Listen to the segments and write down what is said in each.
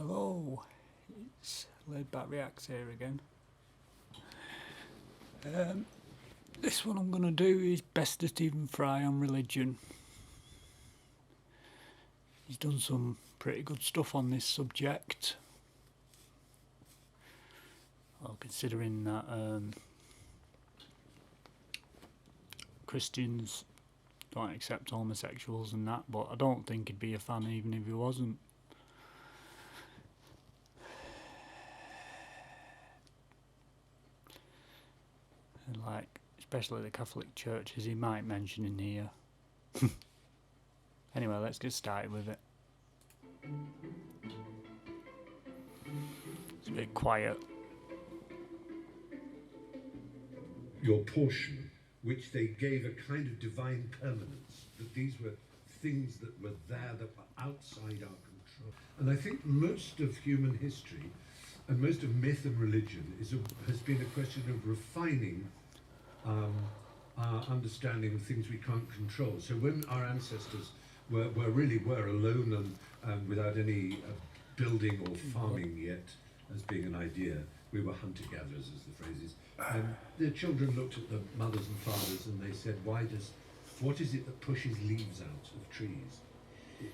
Hello, it's Laid Back Reacts here again. This one I'm going to do is Best of Stephen Fry on religion. He's done some pretty good stuff on this subject. Well, considering that Christians don't accept homosexuals and that, but I don't think he'd be a fan even if he wasn't. And like, especially the Catholic Church, as he might mention in here. Anyway, let's get started with it. It's a bit quiet. Your portion, which they gave a kind of divine permanence, that these were things that were there that were outside our control. And I think most of human history and most of myth and religion has been a question of refining our understanding of things we can't control. So when our ancestors were alone and without any building or farming yet as being an idea, we were hunter-gatherers, as the phrase is. Their children looked at the mothers and fathers and they said, what is it that pushes leaves out of trees?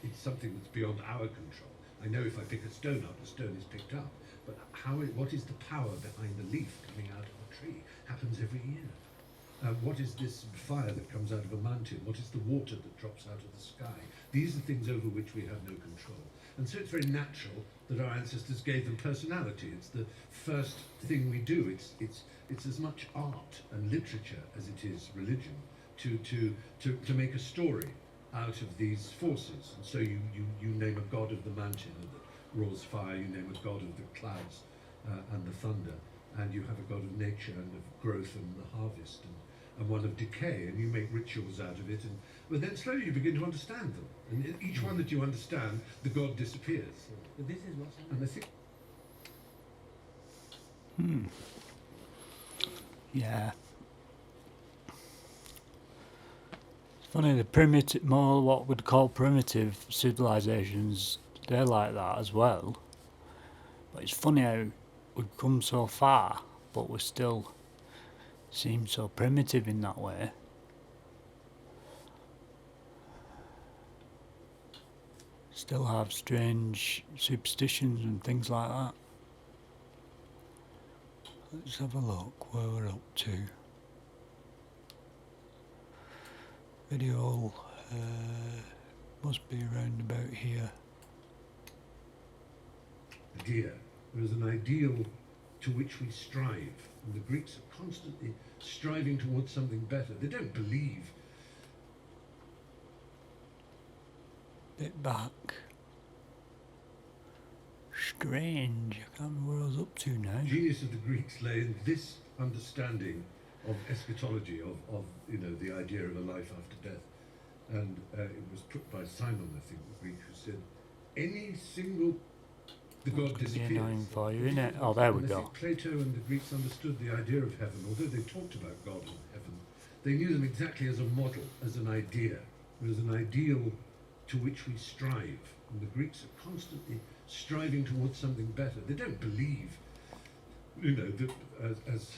It's something that's beyond our control. I know if I pick a stone up, the stone is picked up, but what is the power behind the leaf coming out of a tree? Happens every year. What is this fire that comes out of a mountain? What is the water that drops out of the sky? These are things over which we have no control. And so it's very natural that our ancestors gave them personality. It's the first thing we do. It's as much art and literature as it is religion to make a story out of these forces. And so you name a god of the mountain that roars fire, you name a god of the clouds and the thunder, and you have a god of nature and of growth and the harvest and one of decay, and you make rituals out of it, but then slowly you begin to understand them, and each one that you understand, the god disappears. But this is what's And I think Yeah. It's funny, the primitive, more what we'd call primitive civilizations, they're like that as well. But it's funny how we've come so far, but we still seem so primitive in that way. Still have strange superstitions and things like that. Let's have a look where we're up to. Video must be around about here. idea. There is an ideal to which we strive, and the Greeks are constantly striving towards something better. They don't believe. Bit back. Strange. I can't remember what I was up to now. Genius of the Greeks lay in this understanding of eschatology, of the idea of a life after death. And it was put by Simon, I think, the Greek, who said, any single... The god disappears. Annoying for you, isn't it? Oh, there we and I go. think Plato and the Greeks understood the idea of heaven. Although they talked about God and heaven, they knew them exactly as a model, as an idea. It was an ideal to which we strive. And the Greeks are constantly striving towards something better. They don't believe, as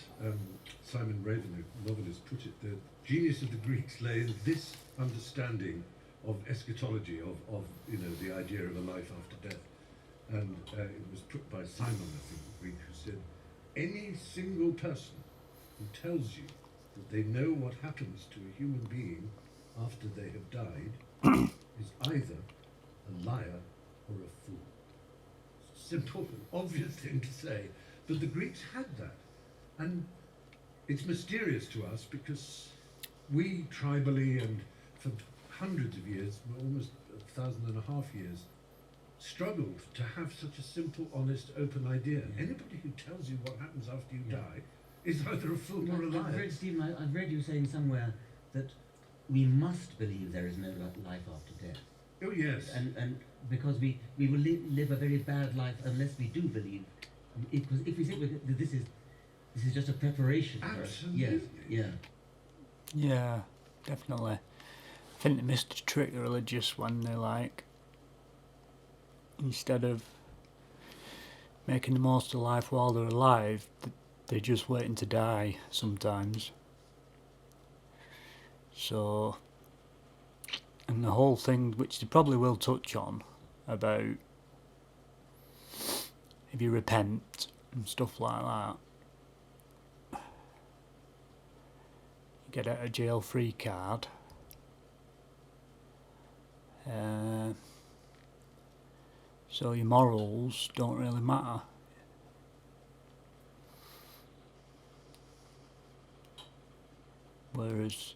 Simon Raven, the novelist, put it, the genius of the Greeks lay in this understanding of eschatology, of the idea of a life after death. And it was put by Simon, I think, the Greek, who said, any single person who tells you that they know what happens to a human being after they have died is either a liar or a fool. It's a simple and obvious thing to say, but the Greeks had that. And it's mysterious to us because we tribally and for hundreds of years, almost 1,500 years, struggled to have such a simple, honest, open idea. Anybody who tells you what happens after you die is either a fool or a liar. I've read you saying somewhere that we must believe there is no life after death. Oh yes. And because we will live a very bad life unless we do believe. Because if we think that this is just a preparation. Absolutely. Yes. Yeah, definitely. I think they missed a trick, the religious, when they instead of making the most of life while they're alive, they're just waiting to die sometimes. So, and the whole thing, which they probably will touch on, about if you repent and stuff like that, you get out of jail free card. So your morals don't really matter. Whereas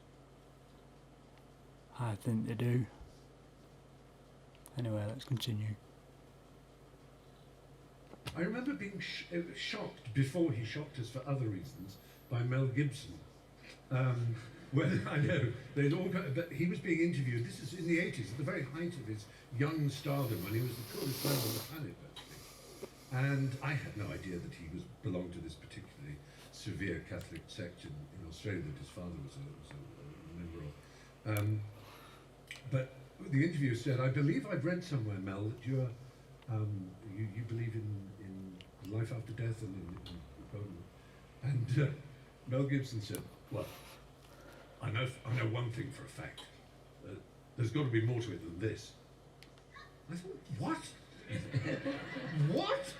I think they do. Anyway, let's continue. I remember being shocked, before he shocked us for other reasons, by Mel Gibson. When I know they'd all but he was being interviewed. This is in the 80s, at the very height of his young stardom, when he was the coolest man on the planet, actually. And I had no idea that he belonged to this particularly severe Catholic sect in Australia that his father was a member of. But the interviewer said, "I believe I'd read somewhere, Mel, that you believe in life after death and in God." And Mel Gibson said, "Well, I know one thing for a fact. There's got to be more to it than this." I thought, what? What?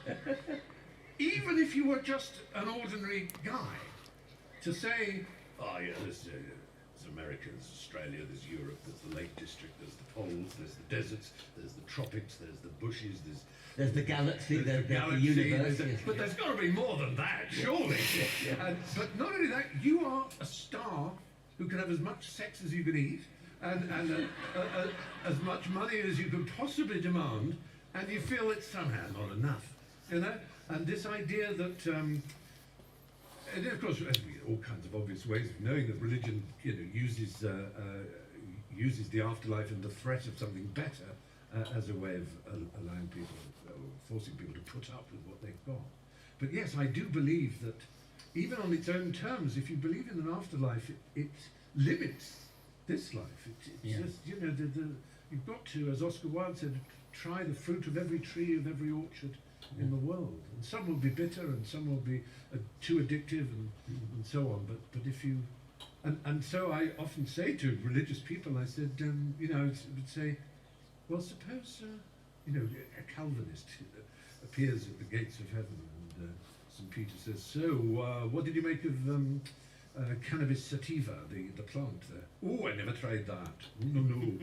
Even if you were just an ordinary guy, to say, "Oh yeah, there's America, there's Australia, there's Europe, there's the Lake District, there's the poles, there's the deserts, there's the tropics, there's the bushes, there's the galaxy, there's the galaxy, universe." but there's got to be more than that, surely. But not only that, you are a star who can have as much sex as you can eat, and as much money as you could possibly demand, and you feel it's somehow not enough, And this idea that, and of course, all kinds of obvious ways of knowing that religion, uses the afterlife and the threat of something better as a way of allowing people, forcing people to put up with what they've got. But yes, I do believe that even on its own terms, if you believe in an afterlife, it limits this life. It's just, you've got to, as Oscar Wilde said, try the fruit of every tree, of every orchard in the world. And some will be bitter, and some will be too addictive, and so on. But if you, and so I often say to religious people, I said, I would say, well, suppose, a Calvinist appears at the gates of heaven, and St. Peter says, "So, what did you make of cannabis sativa, the plant there?" "Oh, I never tried that." No.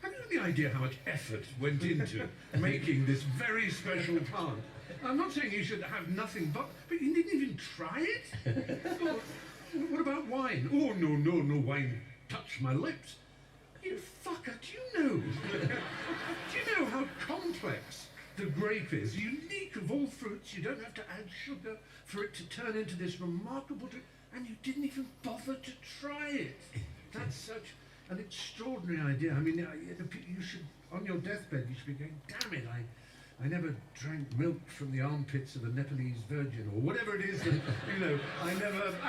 Have you any idea how much effort went into making this very special plant? I'm not saying you should have nothing but you didn't even try it? Or, what about wine? "Oh, no wine touched my lips." You fucker, do you know how complex the grape is? Unique of all fruits, you don't have to add sugar for it to turn into this remarkable drink, and you didn't even bother to try it. That's such an extraordinary idea. I mean, you should, on your deathbed, you should be going, "Damn it, I never drank milk from the armpits of a Nepalese virgin," or whatever it is that, I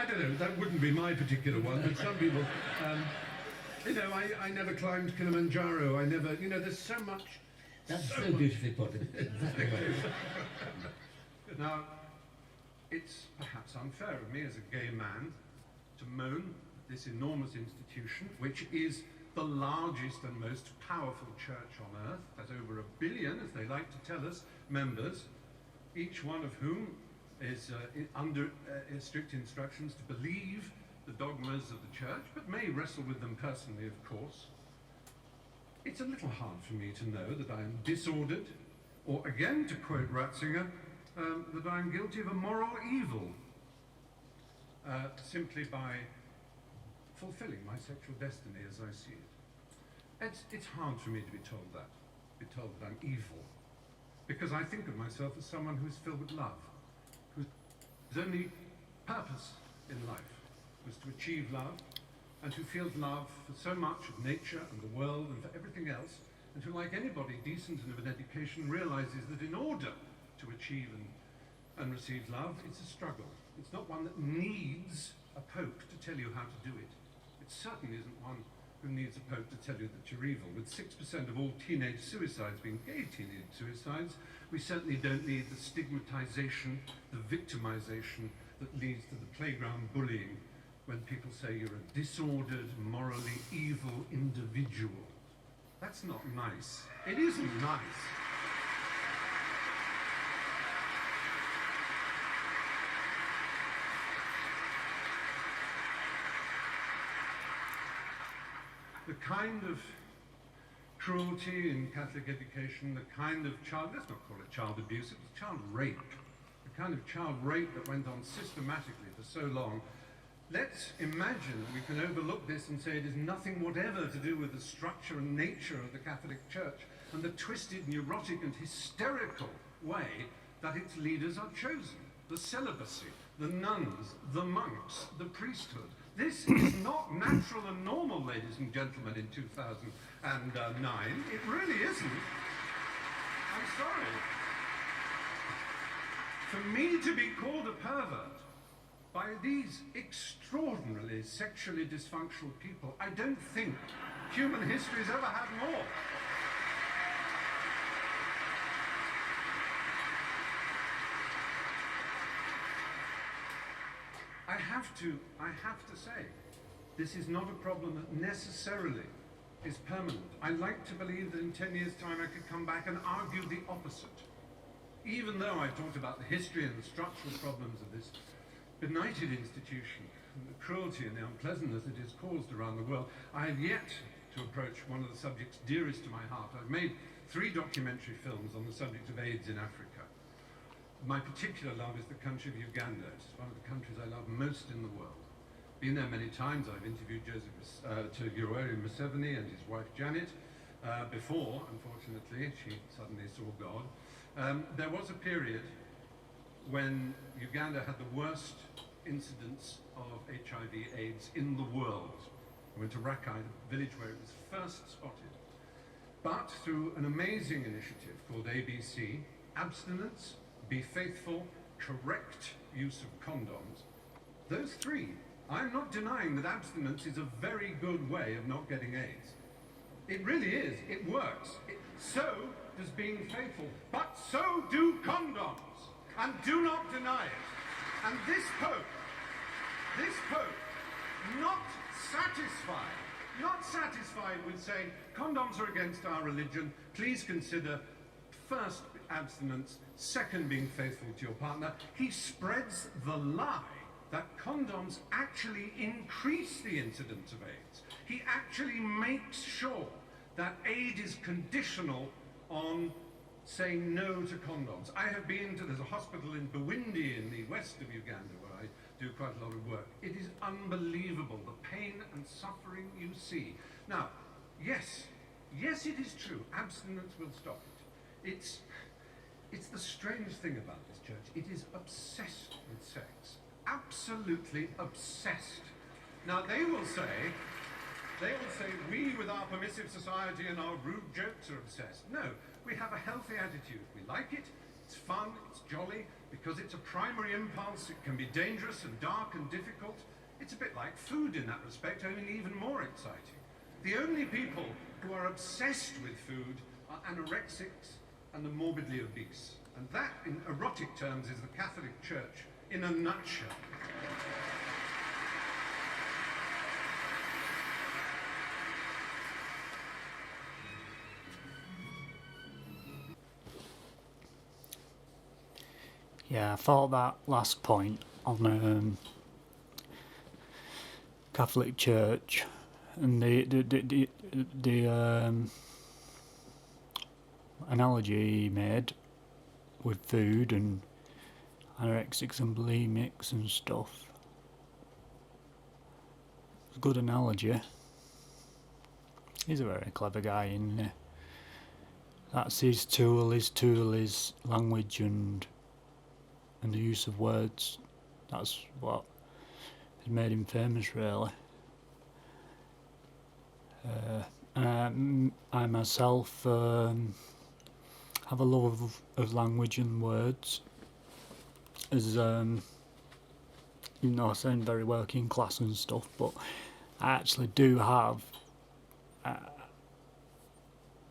don't know, that wouldn't be my particular one, but some people, I never climbed Kilimanjaro, I never, there's so much. That's so beautifully put. Exactly right. Now, it's perhaps unfair of me as a gay man to moan at this enormous institution, which is the largest and most powerful church on earth, has over 1 billion, as they like to tell us, members, each one of whom is under strict instructions to believe the dogmas of the church, but may wrestle with them personally, of course. It's a little hard for me to know that I am disordered, or again, to quote Ratzinger, that I'm guilty of a moral evil, simply by fulfilling my sexual destiny as I see it. It's hard for me to be told that I'm evil, because I think of myself as someone who's filled with love, whose only purpose in life was to achieve love, and who feels love for so much of nature and the world and for everything else, and who, like anybody decent and of an education, realizes that in order to achieve and receive love, it's a struggle. It's not one that needs a pope to tell you how to do it. It certainly isn't one who needs a pope to tell you that you're evil. With 6% of all teenage suicides being gay teenage suicides, we certainly don't need the stigmatization, the victimization that leads to the playground bullying when people say you're a disordered, morally evil individual. That's not nice. It isn't nice. The kind of cruelty in Catholic education, the kind of child, let's not call it child abuse, it was child rape. The kind of child rape that went on systematically for so long. Let's imagine we can overlook this and say it is nothing whatever to do with the structure and nature of the Catholic Church and the twisted, neurotic and hysterical way that its leaders are chosen. The celibacy, the nuns, the monks, the priesthood. This is not natural and normal, ladies and gentlemen, in 2009. It really isn't. I'm sorry. For me to be called a pervert by these extraordinarily sexually dysfunctional people, I don't think human history's ever had more. I have to say, this is not a problem that necessarily is permanent. I like to believe that in 10 years' time I could come back and argue the opposite. Even though I talked about the history and the structural problems of this benighted institution, and the cruelty and the unpleasantness it has caused around the world, I have yet to approach one of the subjects dearest to my heart. I've made 3 documentary films on the subject of AIDS in Africa. My particular love is the country of Uganda. It's one of the countries I love most in the world. Been there many times. I've interviewed Yoweri Museveni and his wife Janet. Before, unfortunately, she suddenly saw God. There was a period when Uganda had the worst incidence of HIV/AIDS in the world. I went to Rakai, the village where it was first spotted. But through an amazing initiative called ABC, abstinence, be faithful, correct use of condoms, those 3, I'm not denying that abstinence is a very good way of not getting AIDS. It really is. It works. So does being faithful. But so do condoms. And do not deny it. And this Pope, not satisfied with saying condoms are against our religion, please consider first abstinence, second being faithful to your partner. He spreads the lie that condoms actually increase the incidence of AIDS. He actually makes sure that aid is conditional on saying no to condoms. I have been to, there's a hospital in Bwindi in the west of Uganda where I do quite a lot of work. It is unbelievable, the pain and suffering you see. Now, yes, it is true, abstinence will stop it. It's the strange thing about this church. It is obsessed with sex. Absolutely obsessed. Now they will say, we with our permissive society and our rude jokes are obsessed. No, we have a healthy attitude. We like it, it's fun, it's jolly, because it's a primary impulse. It can be dangerous and dark and difficult. It's a bit like food in that respect, only even more exciting. The only people who are obsessed with food are anorexics and the morbidly obese. And that, in erotic terms, is the Catholic Church in a nutshell. Yeah, I thought that last point on Catholic Church and the analogy he made with food and anorexics and bulimics and stuff. It's a good analogy. He's a very clever guy, isn't he? That's his tool. His tool is language and the use of words. That's what has made him famous, really. I myself have a love of language and words, as you know, I sound very working class and stuff, but I actually do have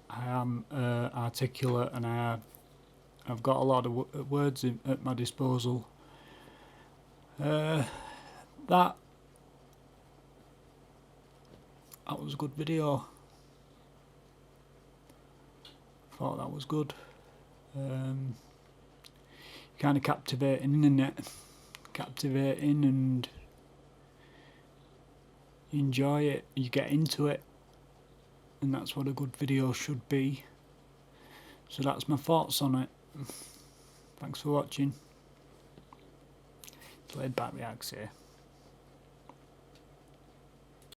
I am articulate, and I've got a lot of words at my disposal. That was a good video. Thought that was good. Kind of captivating, isn't it? Captivating, and you enjoy it, you get into it, and that's what a good video should be. So that's my thoughts on it. Thanks for watching. Laid back reacts here.